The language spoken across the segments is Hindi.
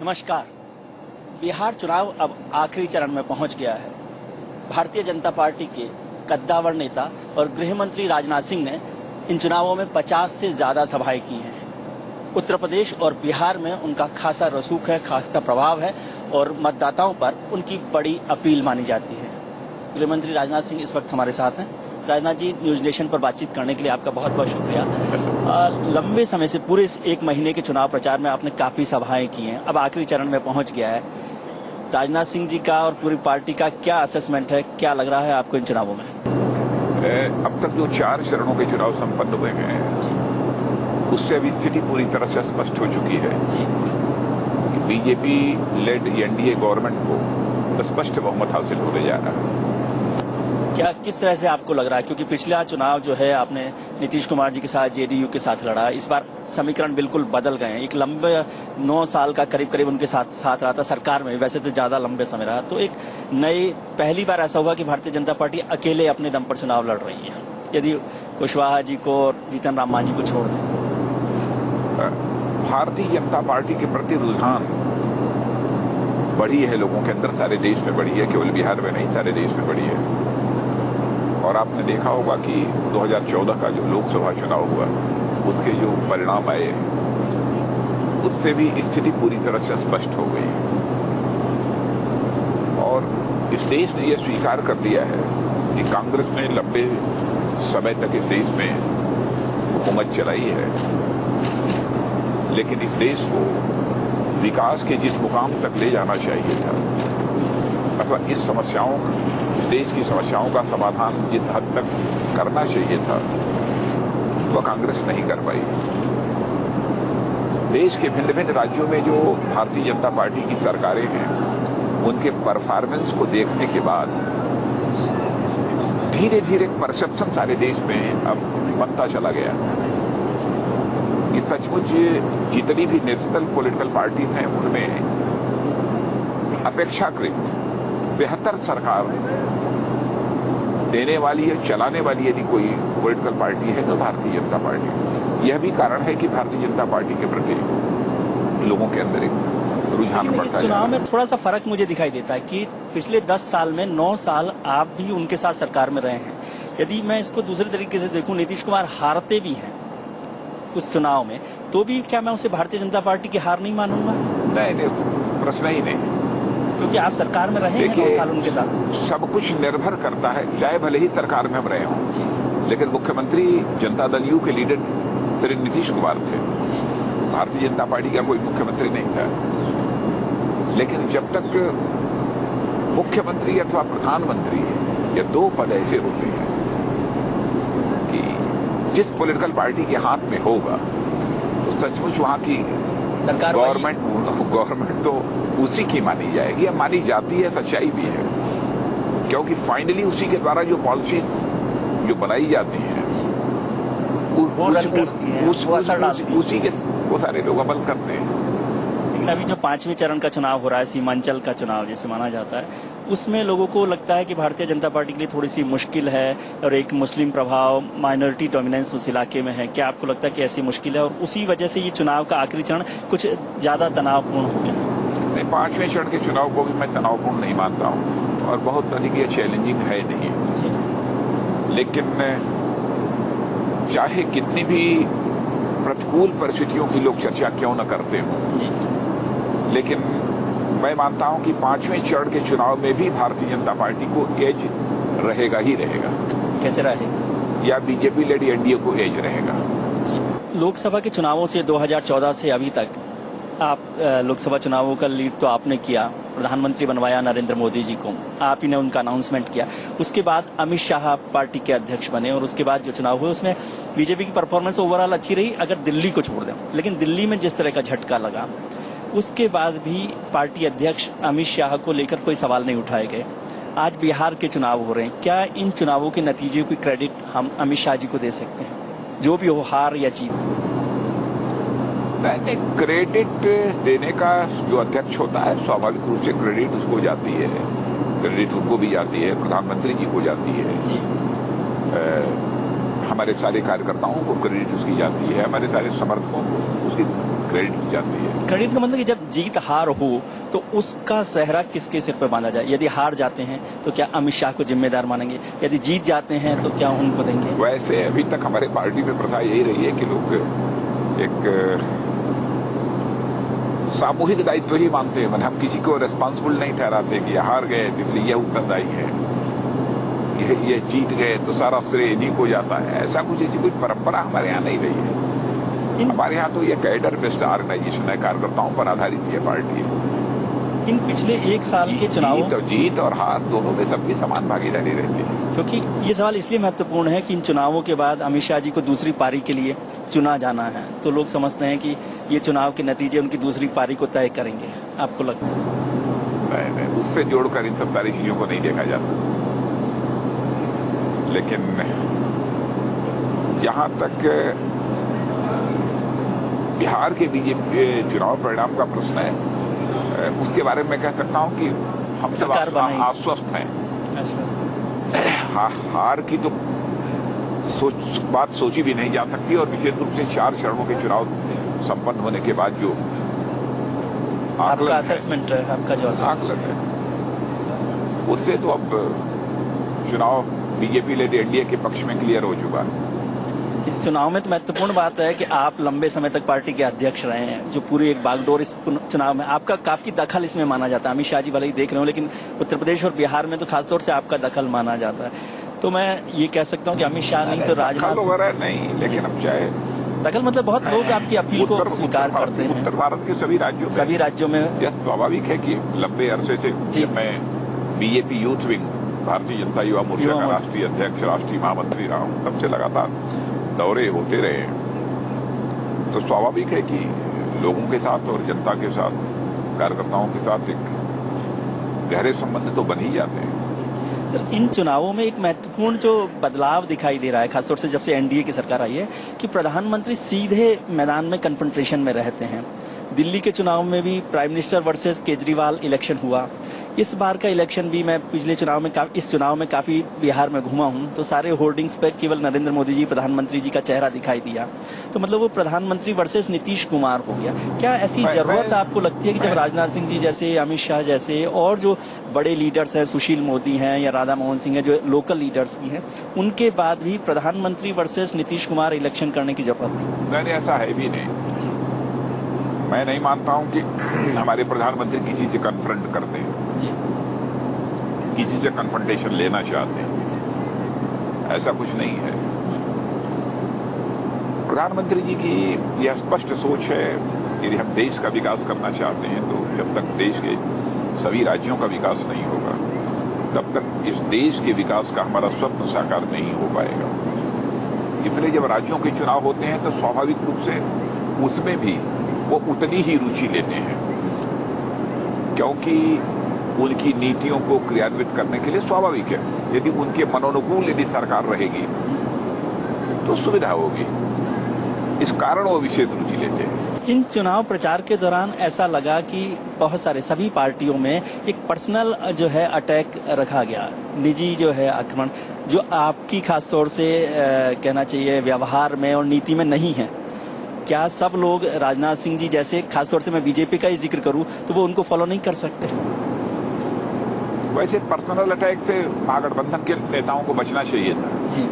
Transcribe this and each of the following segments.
नमस्कार। बिहार चुनाव अब आखिरी चरण में पहुंच गया है। भारतीय जनता पार्टी के कद्दावर नेता और गृह मंत्री राजनाथ सिंह ने इन चुनावों में 50 से ज्यादा सभाएं की हैं। उत्तर प्रदेश और बिहार में उनका खासा रसूख है, खासा प्रभाव है और मतदाताओं पर उनकी बड़ी अपील मानी जाती है। गृह मंत्री राजनाथ सिंह इस वक्त हमारे साथ हैं। राजनाथ जी, न्यूज नेशन पर बातचीत करने के लिए आपका बहुत बहुत शुक्रिया। लंबे समय से पूरे इस एक महीने के चुनाव प्रचार में आपने काफी सभाएं की हैं, अब आखिरी चरण में पहुंच गया है। राजनाथ सिंह जी का और पूरी पार्टी का क्या असेसमेंट है, क्या लग रहा है आपको इन चुनावों में? अब तक जो 4 चरणों के चुनाव संपन्न हुए हैं उससे अभी स्थिति पूरी तरह से स्पष्ट हो चुकी है कि बीजेपी लेड एनडीए गवर्नमेंट को स्पष्ट बहुमत हासिल होने जा रहा है। क्या किस तरह से आपको लग रहा है, क्योंकि पिछला चुनाव जो है आपने नीतीश कुमार जी के साथ जेडीयू के साथ लड़ा, इस बार समीकरण बिल्कुल बदल गए हैं। एक लंबे 9 साल का करीब उनके साथ रहा था सरकार में, वैसे तो ज्यादा लंबे समय रहा, तो एक नई पहली बार ऐसा हुआ कि भारतीय जनता पार्टी अकेले अपने दम पर चुनाव लड़ रही है, यदि कुशवाहा जी को और जीतन राम मांझी को छोड़ दें। भारतीय जनता पार्टी के प्रति रुझान बढ़ी है लोगों के अंदर, सारे देश में बढ़ी है, केवल बिहार में नहीं सारे देश में बढ़ी है। और आपने देखा होगा कि 2014 का जो लोकसभा चुनाव हुआ उसके जो परिणाम आए उससे भी स्थिति पूरी तरह से स्पष्ट हो गई और इस देश ने यह स्वीकार कर लिया है कि कांग्रेस ने लंबे समय तक इस देश में हुकूमत चलाई है, लेकिन इस देश को विकास के जिस मुकाम तक ले जाना चाहिए था अथवा इस देश की समस्याओं का समाधान जिस हद तक करना चाहिए था वह कांग्रेस नहीं कर पाई। देश के भिन्न भिन्न राज्यों में जो भारतीय जनता पार्टी की सरकारें हैं उनके परफॉर्मेंस को देखने के बाद धीरे धीरे परसेप्शन सारे देश में अब बनता चला गया कि सचमुच जितनी भी नेशनल पॉलिटिकल पार्टी हैं उनमें अपेक्षाकृत बेहतर सरकार देने वाली है, चलाने वाली यदि कोई पॉलिटिकल पार्टी है तो भारतीय जनता पार्टी। यह भी कारण है कि भारतीय जनता पार्टी के प्रति लोगों के अंदर एक रुझान बढ़ता है। इस चुनाव में थोड़ा सा फर्क मुझे दिखाई देता है कि पिछले 10 साल में 9 साल आप भी उनके साथ सरकार में रहे हैं। यदि मैं इसको दूसरे तरीके से देखूं, नीतीश कुमार हारते भी हैं उस चुनाव में, तो भी क्या मैं उसे भारतीय जनता पार्टी की हार नहीं मानूंगा? नहीं, प्रश्न ही नहीं, क्योंकि आप सरकार में रहे हैं 9 साल उनके साथ। सब कुछ निर्भर करता है, चाहे भले ही सरकार में हम रहे हों, लेकिन मुख्यमंत्री जनता दल यू के लीडर श्री नीतीश कुमार थे, भारतीय जनता पार्टी का कोई मुख्यमंत्री नहीं था। लेकिन जब तक मुख्यमंत्री अथवा प्रधानमंत्री या 2 पद ऐसे होते हैं कि जिस पॉलिटिकल पार्टी के हाथ में होगा तो सचमुच वहां की सरकार गवर्नमेंट तो उसी की मानी जाएगी या मानी जाती है, सच्चाई भी है, क्योंकि फाइनली उसी के द्वारा जो पॉलिसीज जो बनाई जाती हैं उसी के वो सारे लोग अमल करते हैं। लेकिन अभी जो 5वें चरण का चुनाव हो रहा है, सीमांचल का चुनाव जैसे माना जाता है, उसमें लोगों को लगता है कि भारतीय जनता पार्टी के लिए थोड़ी सी मुश्किल है और एक मुस्लिम प्रभाव, माइनॉरिटी डोमिनेंस उस इलाके में है। क्या आपको लगता है कि ऐसी मुश्किल है और उसी वजह से ये चुनाव का आखिरी चरण कुछ ज्यादा तनावपूर्ण हो गया? नहीं, 5वें चरण के चुनाव को भी मैं तनावपूर्ण नहीं मानता हूँ और बहुत अधिक ये चैलेंजिंग है नहीं, लेकिन चाहे कितनी भी प्रतिकूल परिस्थितियों की लोग चर्चा क्यों न करते हों, लेकिन मैं मानता हूं कि 5वें चरण के चुनाव में भी भारतीय जनता पार्टी को एज रहेगा ही रहेगा। कचरा है या बीजेपी लेड एनडीए को एज रहेगा। लोकसभा के चुनावों से 2014 से अभी तक आप लोकसभा चुनावों का लीड तो आपने किया, प्रधानमंत्री बनवाया नरेंद्र मोदी जी को, आप ही ने उनका अनाउंसमेंट किया, उसके बाद अमित शाह पार्टी के अध्यक्ष बने और उसके बाद जो चुनाव हुए उसमें बीजेपी की परफॉर्मेंस ओवरऑल अच्छी रही अगर दिल्ली को छोड़ दें। लेकिन दिल्ली में जिस तरह का झटका लगा उसके बाद भी पार्टी अध्यक्ष अमित शाह को लेकर कोई सवाल नहीं उठाए गए। आज बिहार के चुनाव हो रहे हैं, क्या इन चुनावों के नतीजे की क्रेडिट हम अमित शाह जी को दे सकते हैं, जो भी हो, हार या जीत? नहीं, क्रेडिट देने का जो अध्यक्ष होता है स्वाभाविक रूप से क्रेडिट उसको जाती है, क्रेडिट उनको भी जाती है, प्रधानमंत्री जी को जाती है। हमारे सारे कार्यकर्ताओं को क्रेडिट उसकी जाती है, हमारे सारे समर्थकों को उसकी क्रेडिट की जाती है। क्रेडिट का मतलब कि जब जीत हार हो तो उसका सहरा किसके सिर पर बांधा जाए? यदि हार जाते हैं तो क्या अमित शाह को जिम्मेदार मानेंगे? यदि जीत जाते हैं तो क्या उनको देंगे? वैसे अभी तक हमारे पार्टी में प्रथा यही रही है कि लोग एक सामूहिक दायित्व ही मानते हैं। मतलब हम किसी को रिस्पॉन्सिबल नहीं ठहराते कि हार गए इसलिए यह उत्तरदायी है, ये जीत गए तो सारा श्रेय इन्हीं को जाता है। ऐसा कुछ, ऐसी कोई परंपरा हमारे यहाँ नहीं रही है। हमारे यहाँ तो ये कैडर बेस्ड ऑर्गेनाइजेशन है, कार्यकर्ताओं पर आधारित ये पार्टी है। इन पिछले एक साल के चुनावों जीत और हार दोनों में सबकी समान भागीदारी रहती है। क्योंकि ये सवाल इसलिए महत्वपूर्ण है कि इन चुनावों के बाद अमित शाह जी को दूसरी पारी के लिए चुना जाना है, तो लोग समझते हैं कि ये चुनाव के नतीजे उनकी दूसरी पारी को तय करेंगे। आपको लगता है? नहीं, उससे जोड़कर इन सब सारी चीजों को नहीं देखा जाता। लेकिन जहां तक बिहार के बीजेपी चुनाव परिणाम का प्रश्न है, उसके बारे में कह सकता हूं कि हम सब आश्वस्त हैं। हार की तो बात सोची भी नहीं जा सकती, और विशेष रूप से 4 चरणों के चुनाव संपन्न होने के बाद जो आपका असेसमेंट है, आपका जो आकलन है, उससे तो अब चुनाव बीजेपी लेड एनडीए के पक्ष में क्लियर हो चुका है। इस चुनाव में तो महत्वपूर्ण बात है कि आप लंबे समय तक पार्टी के अध्यक्ष रहे हैं, जो पूरी एक बागडोर इस चुनाव में आपका काफी दखल इसमें माना जाता है। अमित शाह जी वाले ही देख रहे हो, लेकिन उत्तर प्रदेश और बिहार में तो खासतौर से आपका दखल माना जाता है। तो मैं ये कह सकता हूँ कि अमित शाह नहीं तो राजनाथ नहीं, लेकिन अब चाहे दखल मतलब बहुत लोग आपकी अपील को स्वीकार करते हैं। उत्तर भारत के सभी राज्यों में यह स्वाभाविक है कि लंबे अरसे से मैं BJP youth wing, Bharatiya Janata Yuva Morcha का राष्ट्रीय अध्यक्ष, राष्ट्रीय महामंत्री रहा हूँ, तब से लगातार दौरे होते रहे, तो स्वाभाविक है कि लोगों के साथ और जनता के साथ, कार्यकर्ताओं के साथ एक गहरे संबंध तो बन ही जाते हैं। सर, इन चुनावों में एक महत्वपूर्ण जो बदलाव दिखाई दे रहा है, खासतौर से जब से एनडीए की सरकार आई है, कि प्रधानमंत्री सीधे मैदान में कन्फ्रंटेशन में रहते हैं। दिल्ली के चुनाव में भी prime minister versus Kejriwal election हुआ। इस बार का इलेक्शन भी मैं पिछले चुनाव में इस चुनाव में काफी बिहार में घूमा हूं, तो सारे होर्डिंग्स पर केवल नरेंद्र मोदी जी, प्रधानमंत्री जी का चेहरा दिखाई दिया। तो मतलब वो प्रधानमंत्री वर्सेस नीतीश कुमार हो गया। क्या ऐसी जरूरत आपको लगती है कि जब राजनाथ सिंह जी जैसे, अमित शाह जैसे और जो बड़े लीडर्स हैं, सुशील मोदी हैं या राधा मोहन सिंह है, जो लोकल लीडर्स भी हैं, उनके बाद भी प्रधानमंत्री वर्सेस नीतीश कुमार इलेक्शन करने की जरूरत थी? नहीं, ऐसा है भी नहीं। मैं नहीं मानता हूं कि हमारे प्रधानमंत्री किसी से कन्फ्रंट करते हैं, किसी से कन्फ्रंटेशन लेना चाहते हैं, ऐसा कुछ नहीं है। प्रधानमंत्री जी की यह स्पष्ट सोच है, यदि हम देश का विकास करना चाहते हैं तो जब तक देश के सभी राज्यों का विकास नहीं होगा, तब तक इस देश के विकास का हमारा स्वप्न साकार नहीं हो पाएगा। इसलिए जब राज्यों के चुनाव होते हैं तो स्वाभाविक रूप से उसमें भी वो उतनी ही रुचि लेते हैं, क्योंकि उनकी नीतियों को क्रियान्वित करने के लिए स्वाभाविक है, यदि उनके मनोनुकूल यदि सरकार रहेगी तो सुविधा होगी, इस कारण वो विशेष रुचि लेते हैं। इन चुनाव प्रचार के दौरान ऐसा लगा कि बहुत सारे सभी पार्टियों में एक पर्सनल जो है अटैक रखा गया, निजी जो है आक्रमण, जो आपकी खासतौर से कहना चाहिए व्यवहार में और नीति में नहीं है। क्या सब लोग राजनाथ सिंह जी जैसे, खासतौर से मैं बीजेपी का ही जिक्र करूं, तो वो उनको फॉलो नहीं कर सकते? वैसे पर्सनल अटैक से महागठबंधन के नेताओं को बचना चाहिए था। जी,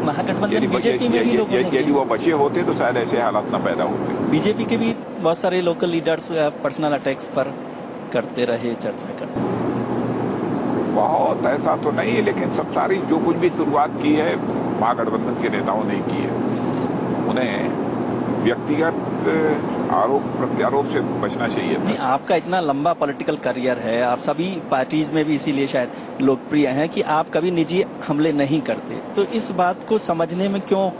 महागठबंधन बीजेपी में भी लोगों ने, यदि वो बचे होते तो शायद ऐसे हालात न पैदा होते। बीजेपी के भी बहुत सारे लोकल लीडर्स पर्सनल अटैक्स पर करते रहे, चर्चा करते। बहुत ऐसा तो नहीं, लेकिन सब सारी जो कुछ भी शुरुआत की है महागठबंधन के नेताओं ने की है। उन्हें व्यक्तिगत आरोप प्रत्यारोप से बचना चाहिए। नहीं, आपका इतना लंबा पॉलिटिकल करियर है, आप सभी पार्टीज में भी इसीलिए शायद लोकप्रिय हैं कि आप कभी निजी हमले नहीं करते, तो इस बात को समझने में क्यों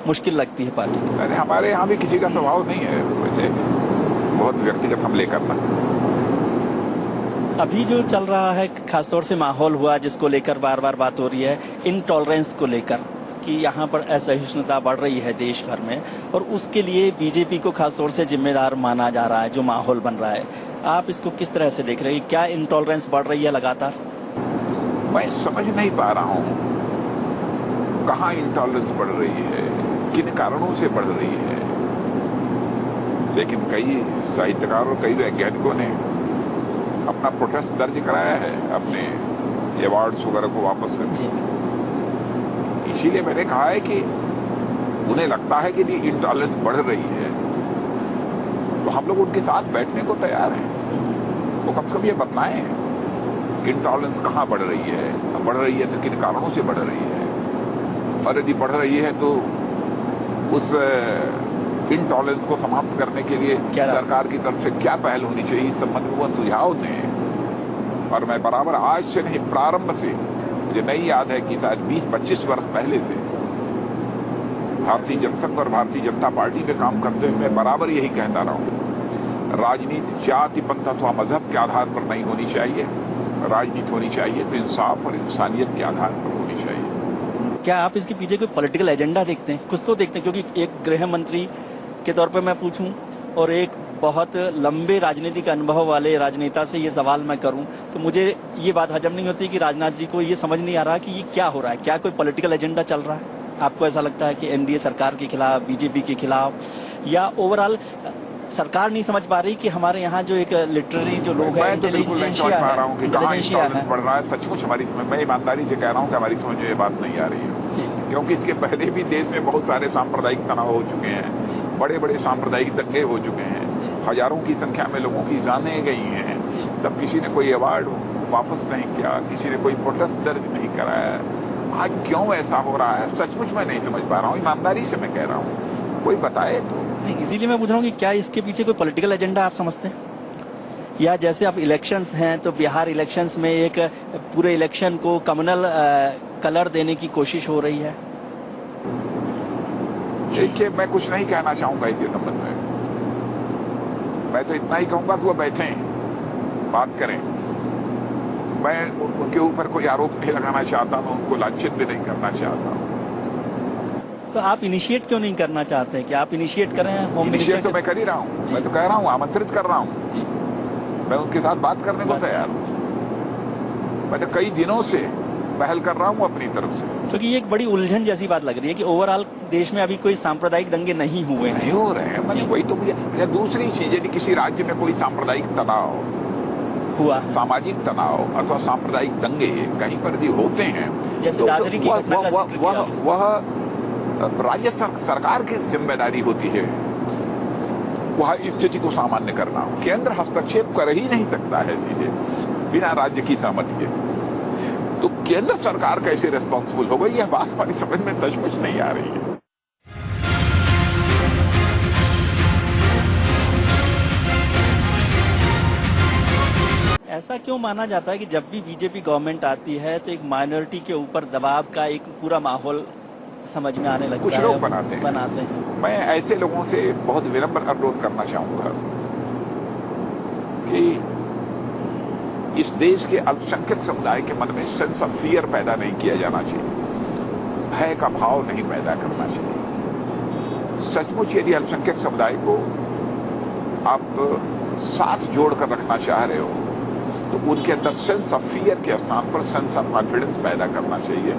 मुश्किल लगती है पार्टी को? अरे हमारे यहाँ भी किसी का स्वभाव नहीं है वैसे बहुत व्यक्तिगत हमले करना। अभी जो चल रहा है, खासतौर से माहौल हुआ जिसको लेकर बार बार बात हो रही है, इनटॉलरेंस को लेकर, कि यहाँ पर असहिष्णुता बढ़ रही है देश भर में, और उसके लिए बीजेपी को खासतौर से जिम्मेदार माना जा रहा है, जो माहौल बन रहा है। आप इसको किस तरह से देख रहे हैं? क्या इनटॉलरेंस बढ़ रही है लगातार? मैं समझ नहीं पा रहा हूँ कहाँ इंटॉलरेंस बढ़ रही है, किन कारणों से बढ़ रही है। लेकिन कई साहित्यकारों, कई वैज्ञानिकों ने अपना प्रोटेस्ट दर्ज कराया है अपने अवार्ड्स वगैरह को वापस करके। इसीलिए मैंने कहा है कि उन्हें लगता है कि इंटॉलरेंस बढ़ रही है, तो हम लोग उनके साथ बैठने को तैयार हैं। वो कम से कम ये बताएं कि इंटॉलरेंस कहाँ बढ़ रही है तो किन कारणों से बढ़ रही है, और यदि बढ़ रही है तो उस इंटॉलरेंस को समाप्त करने के लिए सरकार की तरफ से क्या पहल होनी चाहिए, इस संबंध में वह सुझाव दें। और मैं बराबर आज से नहीं, प्रारंभ से, मुझे नहीं याद है कि शायद 20-25 वर्ष पहले से भारतीय जनसंघ और भारतीय जनता पार्टी में काम करते हुए मैं बराबर यही कहता रहा हूं, राजनीति जाति पंथ अथवा मजहब के आधार पर नहीं होनी चाहिए। राजनीति होनी चाहिए तो इंसाफ और इंसानियत के आधार पर होनी चाहिए। क्या आप इसके पीछे कोई पॉलिटिकल एजेंडा देखते हैं? कुछ तो देखते हैं, क्योंकि एक गृह मंत्री के तौर पे मैं पूछूं और एक बहुत लंबे राजनीतिक अनुभव वाले राजनेता से ये सवाल मैं करूं तो मुझे ये बात हजम नहीं होती कि राजनाथ जी को ये समझ नहीं आ रहा कि ये क्या हो रहा है। क्या कोई पॉलिटिकल एजेंडा चल रहा है? आपको ऐसा लगता है कि एनडीए सरकार के खिलाफ, बीजेपी के खिलाफ, या ओवरऑल सरकार नहीं समझ पा रही कि हमारे यहाँ जो एक लिटरेरी जो लोग हैं, इंटेलिजेंशिया है, पढ़ रहा है सचमुच हमारी समझ, मैं ईमानदारी से कह रहा हूँ कि हमारी समझ में ये बात नहीं आ रही है, क्योंकि इसके पहले भी देश में बहुत सारे सांप्रदायिक तनाव हो चुके हैं, बड़े बड़े सांप्रदायिक दंगे हो चुके हैं, हजारों की संख्या में लोगों की जानें गई हैं, तब किसी ने कोई अवार्ड वापस नहीं किया, किसी ने कोई प्रोटेस्ट दर्ज नहीं कराया। आज क्यों ऐसा हो रहा है, सचमुच मैं नहीं समझ पा रहा हूँ, ईमानदारी से मैं कह रहा हूँ, कोई बताए तो। नहीं, इसीलिए मैं पूछ रहा हूँ कि क्या इसके पीछे कोई पॉलिटिकल एजेंडा आप समझते हैं, या जैसे अब इलेक्शंस हैं तो बिहार इलेक्शंस में एक पूरे इलेक्शन को कम्युनल कलर देने की कोशिश हो रही है? देखिए, मैं कुछ नहीं कहना चाहूंगा इसके संबंध में। मैं तो इतना ही कहूंगा कि वो बैठें, बात करें। मैं उनके ऊपर कोई आरोप नहीं लगाना चाहता, मैं उनको लांछित भी नहीं करना चाहता। तो आप इनिशिएट क्यों नहीं करना चाहते कि आप इनिशिएट करें? होम मिनिस्टर तो मैं कर ही रहा हूँ, मैं तो कह रहा हूँ, आमंत्रित कर रहा हूँ, मैं उनके साथ बात करने को तैयार हूँ। मैं तो कई दिनों से पहल कर रहा हूँ अपनी तरफ से, क्योंकि ये एक बड़ी उलझन जैसी बात लग रही है कि ओवरऑल देश में अभी कोई सांप्रदायिक दंगे नहीं हुए हैं। नहीं हो रहे हैं, मतलब वही तो मुझे। दूसरी चीज, यदि किसी राज्य में कोई सांप्रदायिक तनाव हुआ, सामाजिक तनाव अथवा सांप्रदायिक दंगे कहीं पर भी होते हैं, जैसे दादरी की घटना का जिक्र किया, वह राज्य सरकार की जिम्मेदारी होती है वह इस स्थिति को सामान्य करना। केंद्र हस्तक्षेप कर ही नहीं सकता है सीधे बिना राज्य की सहमति के, तो केंद्र सरकार कैसे रिस्पॉन्सिबल होगा, यह बात हमारी समझ में सचमुच नहीं आ रही है। ऐसा क्यों माना जाता है कि जब भी बीजेपी गवर्नमेंट आती है तो एक माइनॉरिटी के ऊपर दबाव का एक पूरा माहौल समझ में आने लगता है? कुछ लोग बनाते हैं। मैं ऐसे लोगों से बहुत विनम्र अनुरोध करना चाहूंगा कि इस देश के अल्पसंख्यक समुदाय के मन में सेंस ऑफ फियर पैदा नहीं किया जाना चाहिए, भय का भाव नहीं पैदा करना चाहिए। सचमुच यदि अल्पसंख्यक समुदाय को आप साथ जोड़कर रखना चाह रहे हो तो उनके अंदर सेंस ऑफ फियर के स्थान पर सेंस ऑफ कॉन्फिडेंस पैदा करना चाहिए,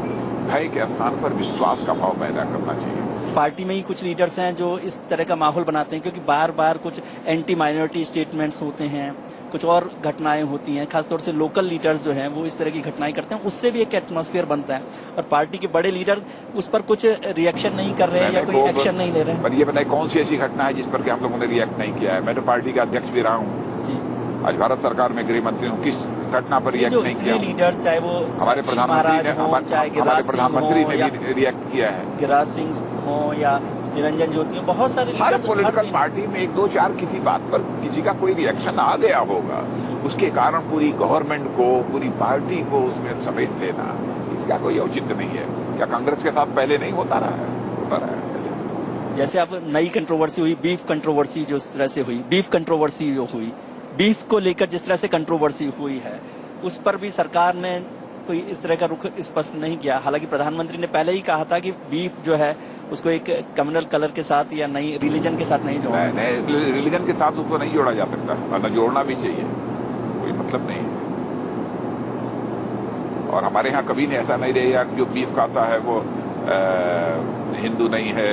भय के स्थान पर विश्वास का भाव पैदा करना चाहिए। पार्टी में ही कुछ लीडर्स हैं जो इस तरह का माहौल बनाते हैं, क्योंकि बार बार कुछ एंटी माइनॉरिटी स्टेटमेंट्स होते हैं, कुछ और घटनाएं होती हैं, खासतौर से लोकल लीडर्स जो हैं वो इस तरह की घटनाएं करते हैं, उससे भी एक एटमॉस्फेयर बनता है और पार्टी के बड़े लीडर उस पर कुछ रिएक्शन नहीं कर रहे हैं या कोई एक्शन नहीं ले रहे हैं। पर ये बताइए कौन सी ऐसी घटना है जिस पर हम लोगों ने रिएक्ट नहीं किया है? मैं तो पार्टी का अध्यक्ष भी रहा हूँ, आज भारत सरकार में गृह मंत्री हूँ, किस घटना पर रिएक्ट नहीं किया? लीडर्स चाहे वो हमारे प्रधानमंत्री ने भी रिएक्ट किया है, गिरिराज सिंह हो या निरंजन ज्योति हो, बहुत सारे हर पॉलिटिकल पार्टी में एक दो चार किसी बात पर किसी का कोई रिएक्शन आ गया होगा, उसके कारण पूरी गवर्नमेंट को, पूरी पार्टी को उसमें समेट लेना, इसका कोई औचित्य नहीं है। क्या कांग्रेस के साथ पहले नहीं होता रहा है? होता रहा है। जैसे अब नई कंट्रोवर्सी हुई, बीफ कंट्रोवर्सी जो इस तरह से हुई, बीफ कंट्रोवर्सी जो हुई, बीफ को लेकर जिस तरह से कंट्रोवर्सी हुई है, उस पर भी सरकार ने कोई इस तरह का रुख स्पष्ट नहीं किया। हालांकि प्रधानमंत्री ने पहले ही कहा था कि बीफ जो है उसको एक कम्युनल कलर के साथ या नई रिलीजन के साथ नहीं जोड़ना। नहीं, रिलीजन के साथ उसको नहीं जोड़ा जा सकता, न जोड़ना भी चाहिए, कोई मतलब नहीं। और हमारे यहाँ कभी नहीं ऐसा नहीं रहेगा जो बीफ खाता है वो हिंदू नहीं है,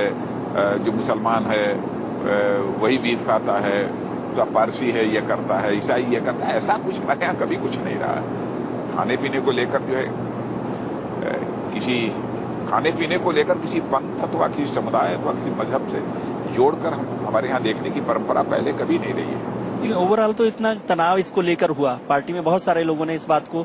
जो मुसलमान है वही बीफ खाता है, जो पारसी है ये करता है, ईसाई ये करता है। ऐसा कुछ हमारे यहाँ कभी कुछ नहीं रहा है। खाने पीने को लेकर जो है किसी खाने पीने को लेकर किसी पंथ अथवा किसी समुदाय अथवा किसी मजहब से जोड़कर हमारे यहाँ देखने की परंपरा पहले कभी नहीं रही है। लेकिन ओवरऑल तो इतना तनाव इसको लेकर हुआ, पार्टी में बहुत सारे लोगों ने इस बात को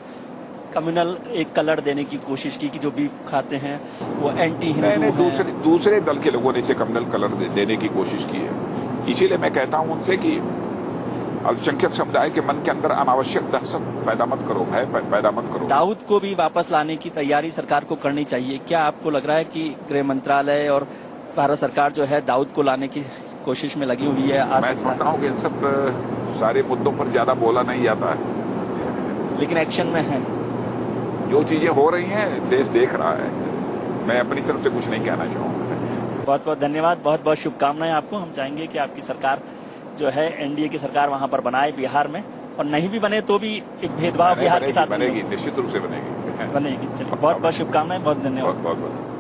कम्युनल एक कलर देने की कोशिश की कि जो बीफ खाते हैं वो एंटी हिंदू हैं। दूसरे दल के लोगों ने इसे कम्युनल कलर देने की कोशिश की है। इसीलिए मैं कहता हूं उनसे कि अल्पसंख्यक समुदाय के मन के अंदर अनावश्यक दहशत पैदा मत करो, भय पैदा मत करो। दाऊद को भी वापस लाने की तैयारी सरकार को करनी चाहिए। क्या आपको लग रहा है कि गृह मंत्रालय और भारत सरकार जो है दाऊद को लाने की कोशिश में लगी हुई है? मैं समझता हूँ कि इन सब सारे मुद्दों पर ज्यादा बोला नहीं जाता है, लेकिन एक्शन में है। जो चीजें हो रही हैं देश देख रहा है। मैं अपनी तरफ से कुछ नहीं कहना चाहूंगा। बहुत बहुत धन्यवाद, बहुत बहुत शुभकामनाएं आपको। हम चाहेंगे कि आपकी सरकार जो है एनडीए की सरकार वहां पर बनाए बिहार में, और नहीं भी बने तो भी एक भेदभाव बिहार के साथ बनेगी, निश्चित रूप से बनेगी। चलिए बहुत बहुत शुभकामनाएं, बहुत धन्यवाद। बहुत बहुत